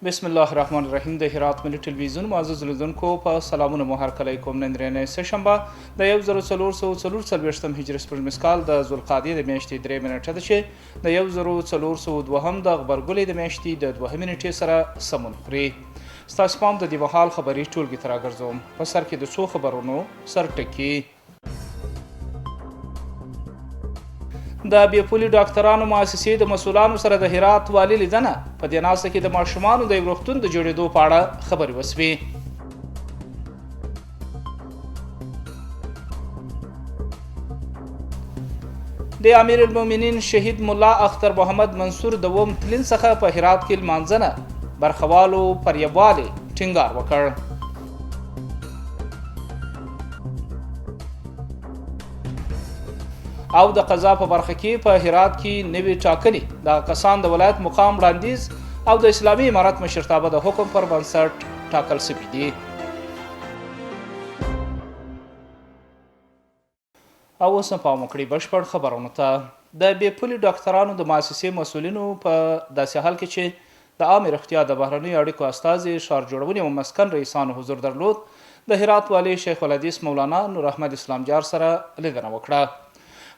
بسم الله الرحمن الرحیم. د هرات ملي ټلویزیون معزز لیدونکو په سلامونه مو هرکلی کوم. نن درېنۍ سهشنبه د 1444 هجري سپوږمیز کال د ذوالقعدې د میاشتې 3 نیټه ده چې د 1402 د غبرګولۍ د میاشتې د 2 نیټې سره سمون خوري. ستاسو پام د دې مهال خبري ټولګي ته راګرځوم. په سر کې د څو خبرونو سرټکي. د بیپولي ډاکټرانو مؤسسې د مسؤلانو سره د هرات والي لیدنه. په دې ناسته کې د ماشومانو د روغتون د جوړېدو په اړه خبرې وسوې. د امیر المؤمنین شهید ملا اختر محمد منصور د اووم تلین څخه په هرات کې لمانځنه برخوالو پر یووالي ټینګار وکړ. او د قضا په برخه کې په هرات کې نوي ټاکنې د کسان د ولایت مقام وړاندیز او د اسلامي امارت مشرتابه د حکم پر بنسټ ټاکل شوي دي. او اوس پام وکړئ بشپړ خبرونو ته. د بیپولي ډاکټرانو د مؤسسې مسؤلینو په داسې حال کې چې د عامې روغتیا د بهرنیو اړیکو استازي ښار جوړونې او مسکن رئیسانو حضور درلود، د هرات والي شیخ الحدیث مولانا نور احمد اسلام جار سره لیدنه وکړه.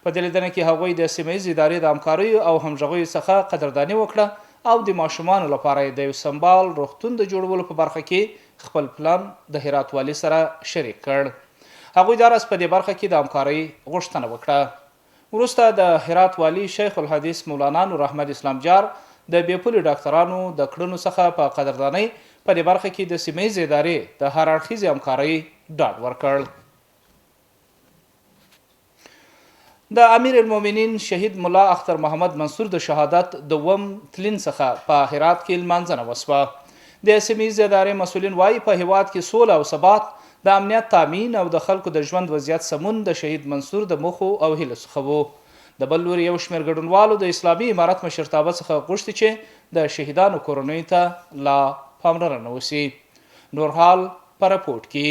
په دې لیدنه کې هغوی د سیمه ییزې ادارې د همکاریو او همغږیو څخه قدرداني وکړه او د ماشومانو لپاره د یو سمبال روغتون د جوړولو په برخه کې خپل پلان د هرات والي سره شریک کړ. هغوی د راز په دې برخه کې د همکارۍ غوښتنه وکړه. وروسته د هرات والي شیخ الحدیث مولانا نور احمد اسلام جار د بیپولي ډاکټرانو د کړنو څخه په قدردانۍ په دې برخه کې د سیمه ییزې ادارې د هر اړخیزې همکارۍ ډاډ ورکړ. د امیر المؤمنین شهید ملا اختر محمد منصور د شهادت د اووم تلین څخه په هرات کې لمانځنه وسوه. د سیمه ییزې ادارې مسؤلین وایي په هیواد کې سوله او ثبات، د امنیت تامین او د خلکو د ژوند وضعیت سمون د شهید منصور د موخو او هیلو څخه وو. د بل لوري یو شمېر ګډونوالو د اسلامي امارت مشرتابه څخه غوښتي چې د شهیدانو کورنیو ته لا پاملرنه وشي. نور حال په رپورټ کې.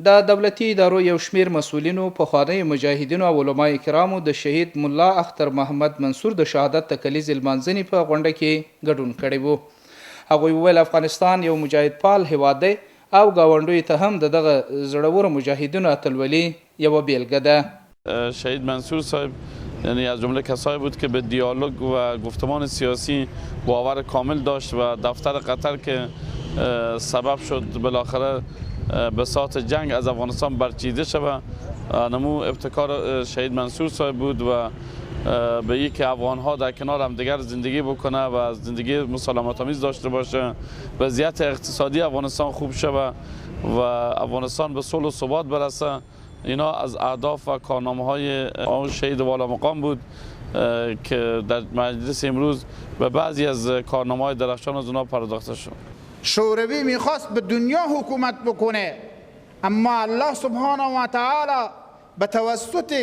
د دولتي ادارو یو شمېر مسؤلینو پخوانیو مجاهدینو او علماء کرامو د شهید ملا اختر محمد منصور د شهادت د کلیزې لمانځنې په غونډه کې ګډون کړی و. هغوی وویل افغانستان یو مجاهد پال هیواد دی او ګاونډیو ته هم د دغه زړورو مجاهدینو اتلولي یوه بیلګه ده. شهید منصور صاحب یعنی از جمله کسایی بود که به دیالوگ و گفتمان سیاسی باور کامل داشت و دفتر قطر که سبب شد بالاخره بساط جنگ از افغانستان برچیده شود، نمو ابتکار شهید منصور صاحب بود و به یک که افغان ها در کنار هم دیگر زندگی بکنه و زندگی مسالمت آمیز داشته باشه، وضعیت اقتصادی افغانستان خوب شود و افغانستان به صلح و ثبات برسه. اینا از اهداف و کارنامه های آن شهید والا مقام بود که در مجلس امروز به بعضی از کارنامه های درخشان از اونها پرداخته شد. شوروی میخواست به دنیا حکومت بکنه، اما الله سبحانه و تعالی به توسط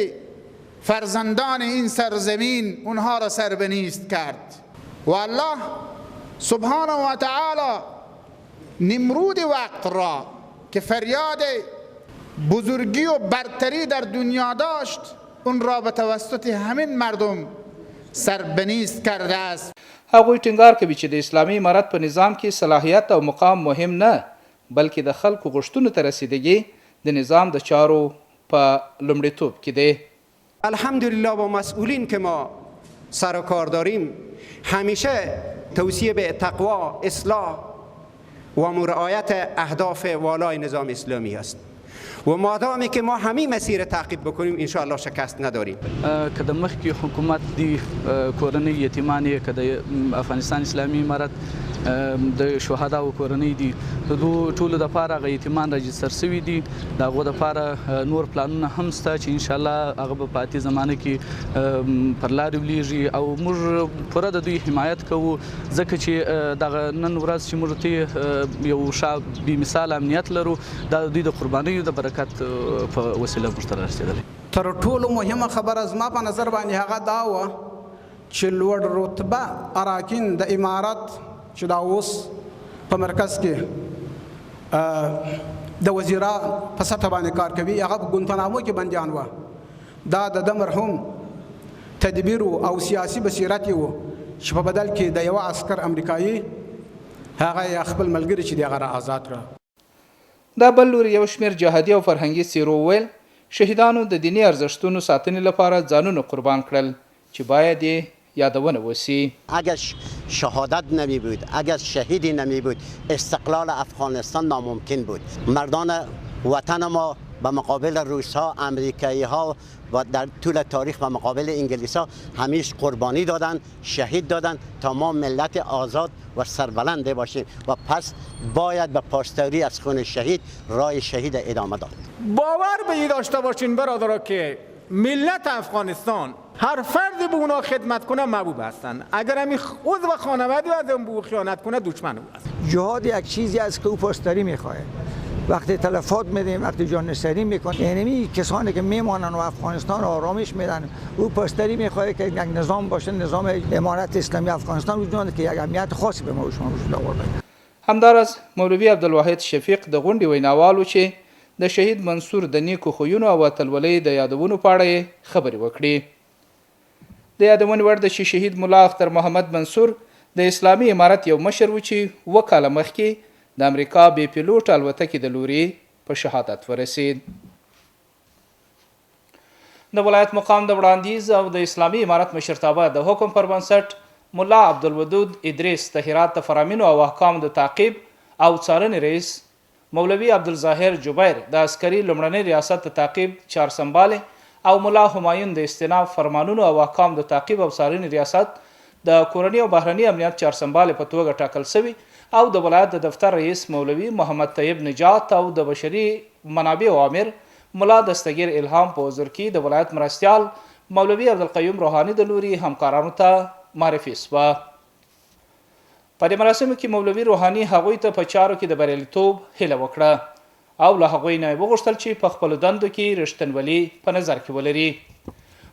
فرزندان این سرزمین اونها را سربنیست کرد و الله سبحانه و تعالی نمرود وقت را که فریاد بزرگی و برتری در دنیا داشت اون را به توسط همین مردم سربنیست کرده است. هغوی ټینګار کوي چې د اسلامي امارت په نظام کې صلاحیت او مقام مهم نه بلکې د خلکو غوښتنو ته رسیدګي د نظام د چارو په لومړیتوب کې دی. الحمدلله با مسئولین که ما سر و کار داریم همیشه توصیه به تقوا، اصلاح و مراعایت اهداف والای نظام اسلامی است و مادامی که ما همین مسیر تعقیب بکنیم انشاءالله شکست نداریم. که د مخکې حکومت دی کورنۍ یتیمانې که د افغانستان اسلامي امارت د شهداو کورنۍ دي د دوی ټولو دپاره هغه یتیمان راجستر سوي دي. د هغو دپاره نور پلانونه هم شته چې انشاءالله هغه به په اتې زمانه کې پر لارې ولیږي او موږ پوره د دوی حمایت کوو ځکه چې دغه نن ورځ چې موږ ته یو ښه بې مثاله امنیت لرو دا د دوی د قربانیو د برکت په وسیله موږ ته رارسېدلی. تر ټولو مهمه خبره زما په نظر باندې هغه دا وه چې لوړ رتبه اراکین د امارت چې دا اوس په مرکز کې د وزیرا په سطح باندې کار کوي هغه په ګونتنامو کې بندیان وه. دا د مرحوم تدبیر او سیاسي بصیرت و چې په بدل کې د یو عسكر امریکایي هغه یې خپل ملګري چې دی هغه را آزاد کړه. دا بل لوري یو شمېر جهادي او فرهنګي څیرو وویل شهیدانو د دیني ارزښتونو ساتنې لپاره ځانونه قربان کړل چې باید یې یادونه وسی. اگر شهادت نمی بود، اگر شهیدی نمی بود، استقلال افغانستان ناممکن بود. مردان وطن ما به مقابل روس‌ها، امریکایی‌ها و در طول تاریخ به مقابل انگلیس‌ها همیشه قربانی دادن، شهید دادن تا ما ملت آزاد و سربلند باشیم و پس باید به پاسداری از خون شهید راه شهید ادامه داد. باور به این داشته باشین برادرها که ملت افغانستان هر فرد به اونا خدمت کنه محبوب هستن. اگر همین عضو خانواده از اون به خیانت کنه دشمن او است. جهاد یک چیزی است که او پاسداری میخواد. وقتی تلفات میدیم، وقتی جانشینی میکنیم، یعنی کسانی که میمانن و افغانستان آرامش میدن، او پاسداری میخواد که یک نظام باشه، نظام امارت اسلامی افغانستان وجود داره که یک اهمیت خاصی به ما شما وجود آورده. همدارس مولوی عبدالواحد شفیق د غونډې ویناوالو چې د شهید منصور د نیکو خویونو او اتلولۍ د یادونو په اړه خبرې وکړي. د یادونې وړ ده چې شهید ملا اختر محمد منصور د اسلامي امارت یو مشر و چې 2 کاله مخکې د امریکا بې پیلوټ الوتکې د لوري په شهادت ورسید. د ولایت مقام د وړاندیز او د اسلامي امارت مشرتابه د حکم پر بنسټ ملا عبدالودود ادریس د هرات د فرامینو او احکامو د تعقیب او څارنې رئیس مولوی عبدالظاهر جبیر د عسکري لومړنۍ ریاست د تعقیب چارسنباله او ملا همایون د استناب فرمانونو او احکام د تعقیب او څارنې ریاست د کورنی او بهرنی امنیت چارسنباله په توګه ټاکل شوی او د ولایت د دفتر رئیس مولوی محمد طیب نجات او د بشري منابع امیر ملا دستگیر الهام په حضور کې د ولایت مرستیال مولوی عبدالقیوم روحانی د لوري همکارانو ته معرفي شوه. په دې مراسمو کې مولوی روحانی هغوی ته په چارو کې د بریالیتوب هیله وکړه او له هغوی نه وغوښتل چې په خپلو دندو کې رښتینولي په نظر کې ولري.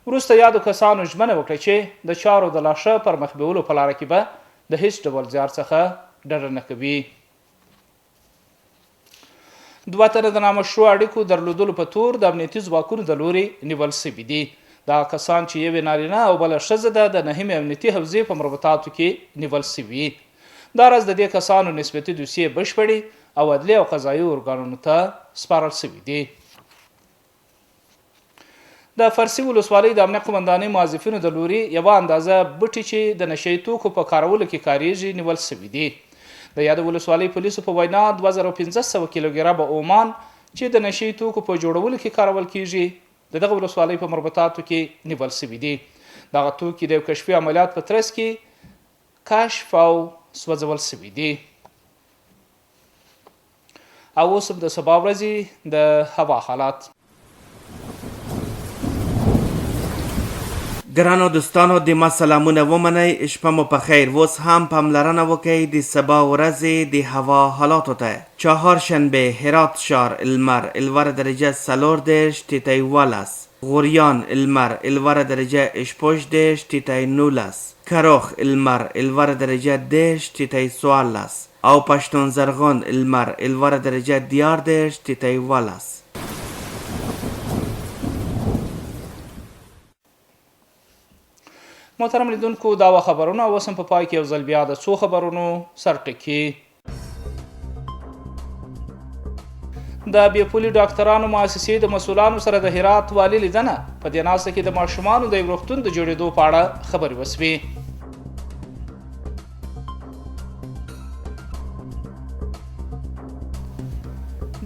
وروسته یادو کسانو ژمنه وکړه چې د چارو د لا ښه پرمخ بیولو په لاره کې به د هیڅ ډول زیار څخه ډډه نه کوي. دوه تنه د نامشروع اړیکو درلودلو په تور د امنیتي ځواکونو د لوري نیول شوي دي. دا کسان چې یوې نارینه او بله ښځه ده د 9مې امنیتي حوزې په مربوطاتو کې نیول شوي. دا راز د دې کسانو نسبتي دوسیې بشپړې او عدلي او قضایي ارګانونو ته سپارل شوي دي. د فرسي ولسوالۍ د امنیت قمندانۍ موظفینو د لوري یوه اندازه بوټي چې د نشهیي توکو په کارولو کې کاریږي نیول شوي دي. د یاد ولسوالۍ پولیسو په وینا 2500 کیلوګرامه اومان چې د نشهیي توکو په جوړولو کې کارول کیږي د دغه ولسوالۍ په مربوطاتو کې نیول شوي دي. دغه توکي د کشفي عملیات په ترڅ کې کشف او سوځول شوي دي. او اوس هم د سبا ورځې د هوا حالات. ګرانو دوستانو د ما سلامونه ومنئ، شپه مو په خیر. اوس هم پاملرنه وکئ د سبا ورځې د هوا حالاتو ته. چهارشنبه هرات شهر المر الور درجه 14 تیتای 18، غوریان المر الور درجه 18 تیتای 19، کروخ المر الور درجه 10 تیتای 14 او پشتون زرغون المر الور درجه 11 تیتای 18. محترم لیدونکو دا و خبرونه او اوس هم په پای کې یو ځل بیا د څو خبرونو سرټکي. د بې پولي ډاکټرانو مؤسسې د مسؤلانو سره د هرات والي لیدنه په دې ناسته کې د ماشومانو د یو روغتون د جوړېدو په اړه خبرې وسوې.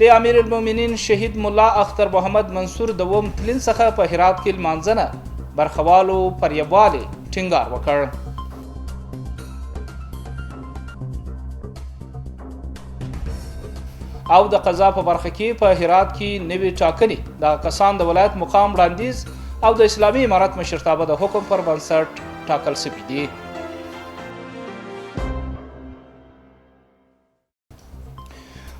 د امیر المؤمنین شهید ملا اختر محمد منصور د وم تلین څخه په هرات کې لمانځنه برخوالو پر یووالي ټینګار وکړ. او د قضا په برخه کې په هرات کې نوي ټاکنې د کسان د ولایت مقام وړاندیز او د اسلامي امارت مشرتابه د حکم پر بنسټ ټاکل شوي دي.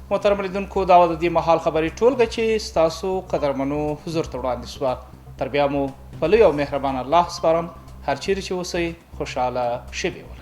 محترم لیدونکو دا د دې مهال خبرې ټولګه چې ستاسو قدرمنو حضور ته وړاندې شوه. تر بیا مو په لوی او مهربان الله سپارم. هر چیرې چې اوسئ خوشحاله شبې ولرئ.